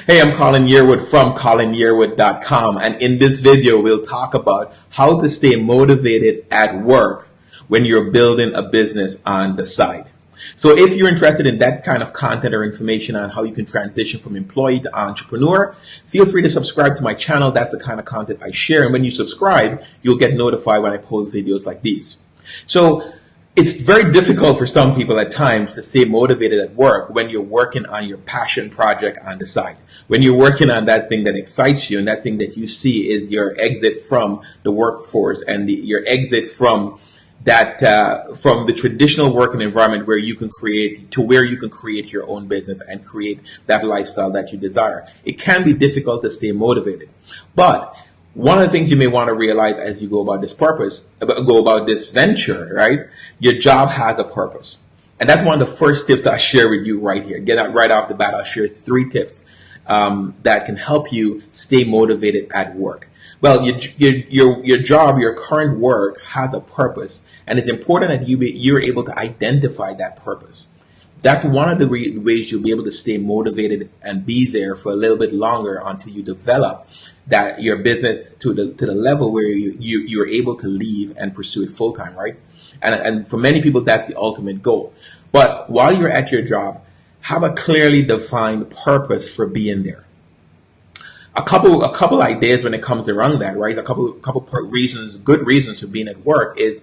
Hey, I'm Colin Yearwood from colinyearwood.com, and in this video we'll talk about how to stay motivated at work when you're building a business on the side. So if you're interested in that kind of content or information on how you can transition from employee to entrepreneur, feel free to subscribe to my channel. That's the kind of content I share, and when you subscribe, you'll get notified when I post videos like these. So it's very difficult for some people at times to stay motivated at work when you're working on your passion project on the side. When you're working on that thing that excites you and that thing that you see is your exit from the workforce and your exit from that from the traditional working environment where you can create to where you can create your own business and create that lifestyle that you desire. It can be difficult to stay motivated, but one of the things you may want to realize as you go about this venture, right? Your job has a purpose. And that's one of the first tips I share with you right here. Get out right off the bat. I'll share 3 tips that can help you stay motivated at work. Well, your job, your current work has a purpose, and it's important that you're able to identify that purpose. That's one of the ways you'll be able to stay motivated and be there for a little bit longer until you develop that your business to the level where you're able to leave and pursue it full time, right? And for many people, that's the ultimate goal. But while you're at your job, have a clearly defined purpose for being there. A couple ideas when it comes around that, right? A couple reasons, good reasons for being at work is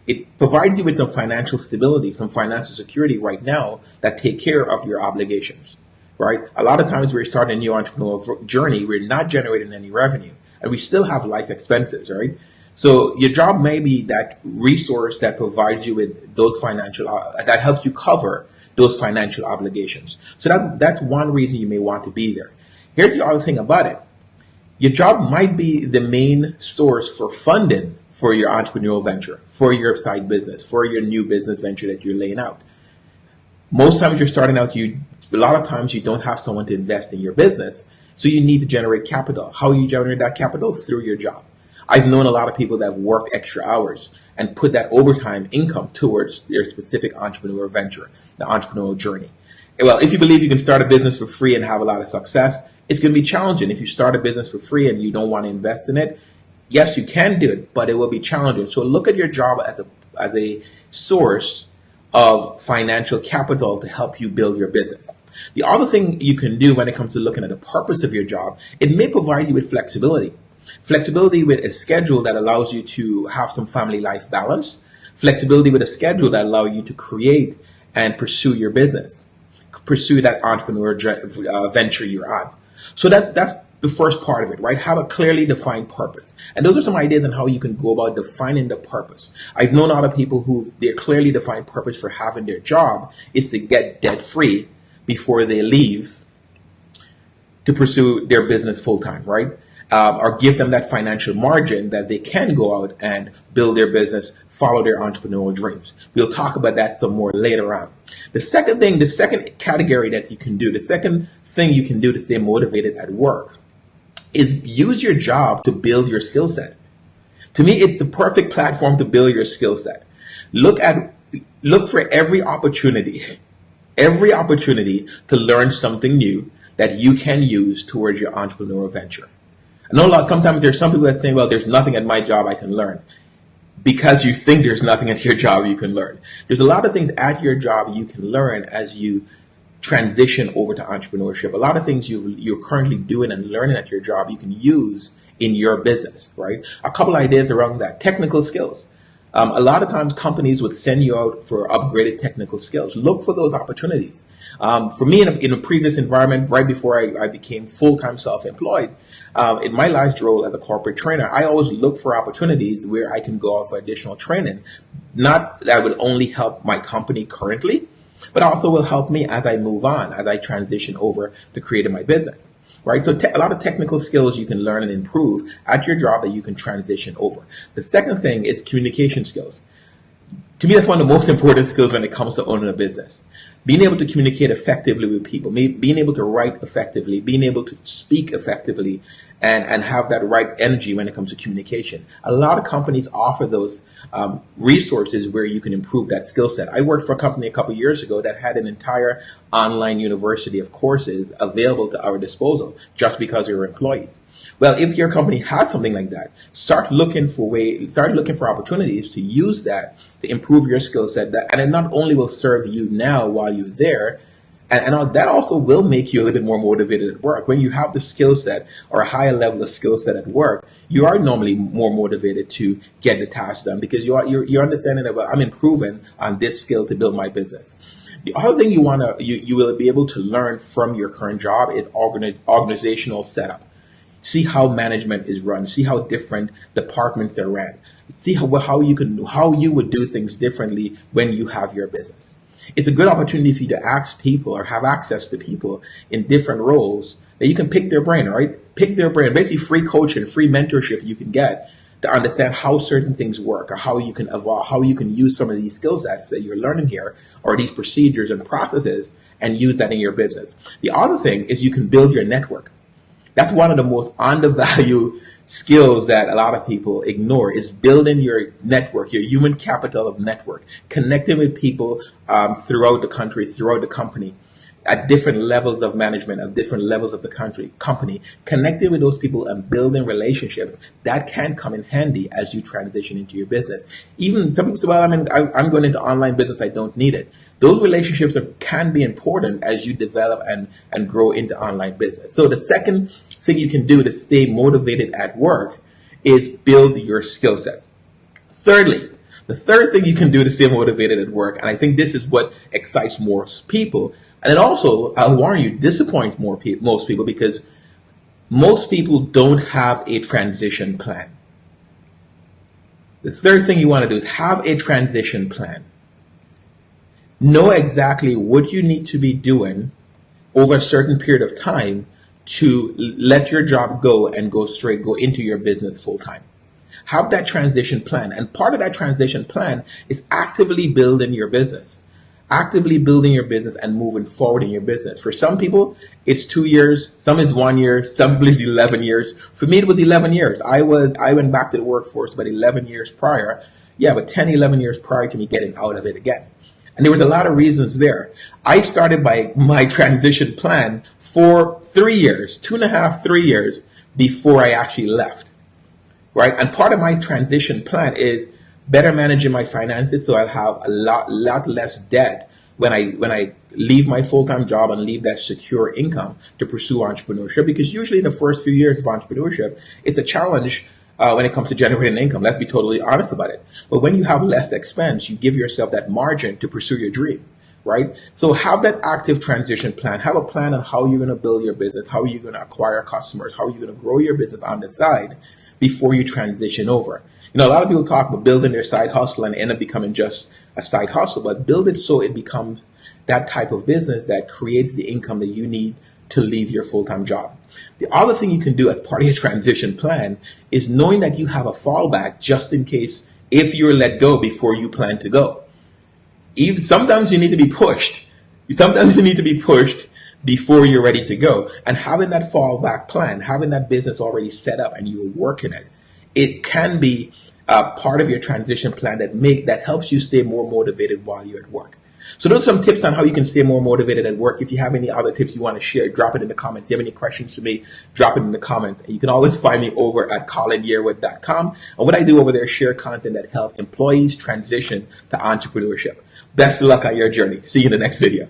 it provides you with some financial stability, some financial security right now that take care of your obligations, right? A lot of times we're starting a new entrepreneurial journey, we're not generating any revenue, and we still have life expenses, right? So your job may be that resource that provides you with those that helps you cover those financial obligations. So that's one reason you may want to be there. Here's the other thing about it. Your job might be the main source for funding for your entrepreneurial venture, for your side business, for your new business venture that you're laying out. Most times you're starting out, a lot of times you don't have someone to invest in your business, so you need to generate capital. How you generate that capital? Through your job. I've known a lot of people that have worked extra hours and put that overtime income towards their specific entrepreneurial venture, the entrepreneurial journey. Well, if you believe you can start a business for free and have a lot of success, it's going to be challenging. If you start a business for free and you don't want to invest in it, yes, you can do it, but it will be challenging. So look at your job as a source of financial capital to help you build your business. The other thing you can do when it comes to looking at the purpose of your job, it may provide you with flexibility. Flexibility with a schedule that allows you to have some family life balance. Flexibility with a schedule that allows you to create and pursue your business. Pursue that entrepreneurial venture you're on. So that's the first part of it, right? Have a clearly defined purpose. And those are some ideas on how you can go about defining the purpose. I've known other people who their clearly defined purpose for having their job is to get debt free before they leave to pursue their business full time, right? Or give them that financial margin that they can go out and build their business, follow their entrepreneurial dreams. We'll talk about that some more later on. The second category that you can do, the second thing you can do to stay motivated at work is use your job to build your skill set. To me, it's the perfect platform to build your skill set. Look for every opportunity to learn something new that you can use towards your entrepreneurial venture. I know sometimes there's some people that say, well, there's nothing at my job I can learn, because you think there's nothing at your job you can learn. There's a lot of things at your job you can learn as you transition over to entrepreneurship. A lot of things you're currently doing and learning at your job you can use in your business, right? A couple ideas around that. Technical skills. A lot of times companies would send you out for upgraded technical skills. Look for those opportunities. For me, in a previous environment, right before I became full-time self-employed, in my last role as a corporate trainer, I always look for opportunities where I can go out for additional training. Not that would only help my company currently, but also will help me as I move on, as I transition over to creating my business, right? So a lot of technical skills you can learn and improve at your job that you can transition over. The second thing is communication skills. To me, that's one of the most important skills when it comes to owning a business. being able to communicate effectively with people, being able to write effectively, being able to speak effectively, and have that right energy when it comes to communication. A lot of companies offer those resources where you can improve that skill set. I worked for a company a couple of years ago that had an entire online university of courses available to our disposal just because we were employees. Well, if your company has something like that, start looking for opportunities to use that to improve your skill set. And it not only will serve you now while you're there, and that also will make you a little bit more motivated at work. When you have the skill set or a higher level of skill set at work, you are normally more motivated to get the task done because you're understanding that, well, I'm improving on this skill to build my business. The other thing you will be able to learn from your current job is organizational setup. See how management is run. See how different departments are ran. See how you would do things differently when you have your business. It's a good opportunity for you to ask people or have access to people in different roles that you can pick their brain, right? Pick their brain. Basically, free coaching, free mentorship you can get to understand how certain things work or how you can evolve, how you can use some of these skill sets that you're learning here or these procedures and processes and use that in your business. The other thing is you can build your network. That's one of the most undervalued skills that a lot of people ignore is building your network, your human capital of network, connecting with people throughout the country, throughout the company, at different levels of management, at different levels of the company, connecting with those people and building relationships that can come in handy as you transition into your business. Even some people say, well, I'm going into online business, I don't need it. Those relationships can be important as you develop and grow into online business. So the second thing you can do to stay motivated at work is build your skill set. Thirdly, the third thing you can do to stay motivated at work, and I think this is what excites most people, and it also, I'll warn you, disappoints most people because most people don't have a transition plan. The third thing you want to do is have a transition plan. Know exactly what you need to be doing over a certain period of time to let your job go and go into your business full time. Have that transition plan. And part of that transition plan is actively building your business. Actively building your business and moving forward in your business. For some people, it's 2 years, some is 1 year, some believe 11 years. For me, it was 11 years. I went back to the workforce about 11 years prior. Yeah, but 10, 11 years prior to me getting out of it again. And there was a lot of reasons there. I started my transition plan for 3 years, 2.5, 3 years before I actually left, right? And part of my transition plan is better managing my finances so I'll have a lot less debt when I leave my full-time job and leave that secure income to pursue entrepreneurship. Because usually in the first few years of entrepreneurship, it's a challenge when it comes to generating income. Let's be totally honest about it. But when you have less expense, you give yourself that margin to pursue your dream, right? So have that active transition plan. Have a plan on how you're going to build your business, how you're going to acquire customers, how you're going to grow your business on the side before you transition over. You know, a lot of people talk about building their side hustle and end up becoming just a side hustle, but build it so it becomes that type of business that creates the income that you need to leave your full-time job. The other thing you can do as part of your transition plan is knowing that you have a fallback just in case if you're let go before you plan to go. Sometimes you need to be pushed. Sometimes you need to be pushed before you're ready to go. And having that fallback plan, having that business already set up and you're working it can be part of your transition plan that helps you stay more motivated while you're at work. So those are some tips on how you can stay more motivated at work. If you have any other tips you want to share, drop it in the comments. If you have any questions for me, drop it in the comments. And you can always find me over at colinyearwood.com. And what I do over there is share content that help employees transition to entrepreneurship. Best of luck on your journey. See you in the next video.